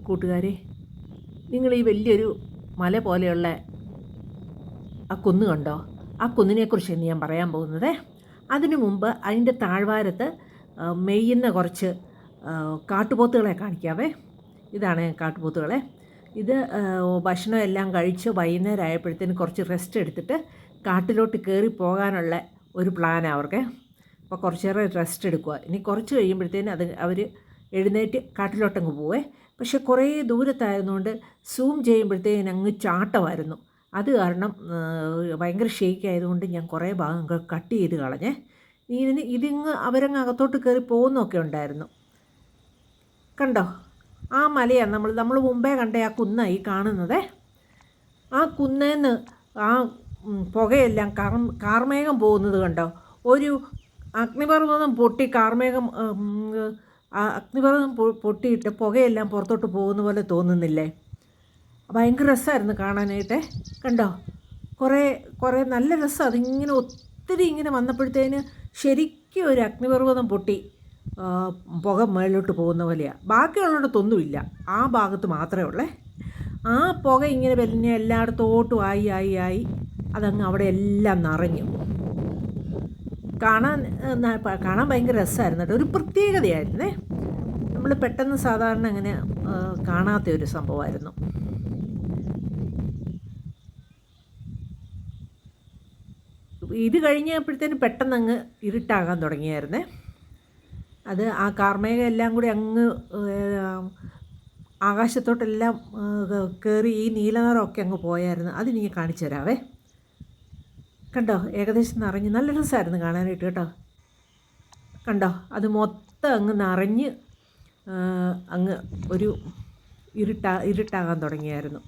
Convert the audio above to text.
കൂട്ടുകാരെ, നിങ്ങൾ ഈ വലിയൊരു മല പോലെയുള്ള ആ കുന്ന് കണ്ടോ? ആ കുന്നിനെക്കുറിച്ചാണ് ഞാൻ പറയാൻ പോകുന്നത്. അതിനു മുമ്പ് അതിൻ്റെ താഴ്വാരത്ത് മെയ്യുന്ന കുറച്ച് കാട്ടുപോത്തുകളെ കാണിക്കാവേ. ഇതാണ് കാട്ടുപോത്തുകളെ. ഇത് ഭക്ഷണം എല്ലാം കഴിച്ച് വൈകുന്നേരം ആയപ്പോഴത്തേന് കുറച്ച് റെസ്റ്റ് എടുത്തിട്ട് കാട്ടിലോട്ട് കയറി പോകാനുള്ള ഒരു പ്ലാനാണ് അവർക്ക്. അപ്പോൾ കുറച്ച് നേരം റെസ്റ്റ് എടുക്കുക. ഇനി കുറച്ച് കഴിയുമ്പോഴത്തേന് അവർ എഴുന്നേറ്റ് കാട്ടിലോട്ടങ്ങ് പോവേ. പക്ഷെ കുറേ ദൂരത്തായിരുന്നുകൊണ്ട് സൂം ചെയ്യുമ്പോഴത്തേന് അങ്ങ് ചാട്ടമായിരുന്നു. അത് കാരണം ഭയങ്കര ഷേക്ക് ആയതുകൊണ്ട് ഞാൻ കുറേ ഭാഗങ്ങൾ കട്ട് ചെയ്ത് കളഞ്ഞേ. ഇതിങ്ങ് അവരങ്ങ് അകത്തോട്ട് കയറി പോകുന്നൊക്കെ ഉണ്ടായിരുന്നു. കണ്ടോ? ആ മലയാണ് നമ്മൾ മുമ്പേ കണ്ട ആ കുന്നാണ് ഈ കാണുന്നത്. ആ കുന്നേന്ന് ആ പുകയെല്ലാം കാർമേഘം പോകുന്നത് കണ്ടോ? ഒരു അഗ്നിപർവ്വതം പൊട്ടി അഗ്നിപർവ്വതം പൊട്ടിയിട്ട് പുകയെല്ലാം പുറത്തോട്ട് പോകുന്ന പോലെ തോന്നുന്നില്ലേ? ഭയങ്കര രസമായിരുന്നു കാണാനായിട്ട്. കണ്ടോ? കുറേ നല്ല രസം. അതിങ്ങനെ ഒത്തിരി ഇങ്ങനെ വന്നപ്പോഴത്തേന് ശരിക്കും ഒരു അഗ്നിപർവ്വതം പൊട്ടി പുക മേളിലോട്ട് പോകുന്ന പോലെയാണ്. ബാക്കിയുള്ളിടത്തൊന്നുമില്ല, ആ ഭാഗത്ത് മാത്രമേ ഉള്ളേ. ആ പുക ഇങ്ങനെ വലിയ എല്ലായിടത്തോട്ടും ആയി അതങ്ങ് അവിടെ എല്ലാം നിറഞ്ഞു. കാണാൻ ഭയങ്കര രസമായിരുന്നു കേട്ടോ. ഒരു പ്രത്യേകതയായിരുന്നേ. നമ്മൾ പെട്ടെന്ന് സാധാരണ അങ്ങനെ കാണാത്ത ഒരു സംഭവമായിരുന്നു. ഇത് കഴിഞ്ഞപ്പോഴത്തേന് പെട്ടെന്ന് അങ്ങ് ഇരുട്ടാകാൻ തുടങ്ങിയായിരുന്നേ. അത് ആ കാർമേഘം എല്ലാം കൂടി അങ്ങ് ആകാശത്തോട്ടെല്ലാം കയറി ഈ നീലനിറമൊക്കെ അങ്ങ് പോയായിരുന്നു. അതിനി കാണിച്ചു തരാവേ. കണ്ടോ? ഏകദേശം നിറഞ്ഞ് നല്ല രസമായിരുന്നു കാണാനായിട്ട് കേട്ടോ. കണ്ടോ? അത് മൊത്തം അങ്ങ് നിറഞ്ഞ് അങ്ങ് ഒരു ഇരുട്ടാകാൻ തുടങ്ങിയായിരുന്നു.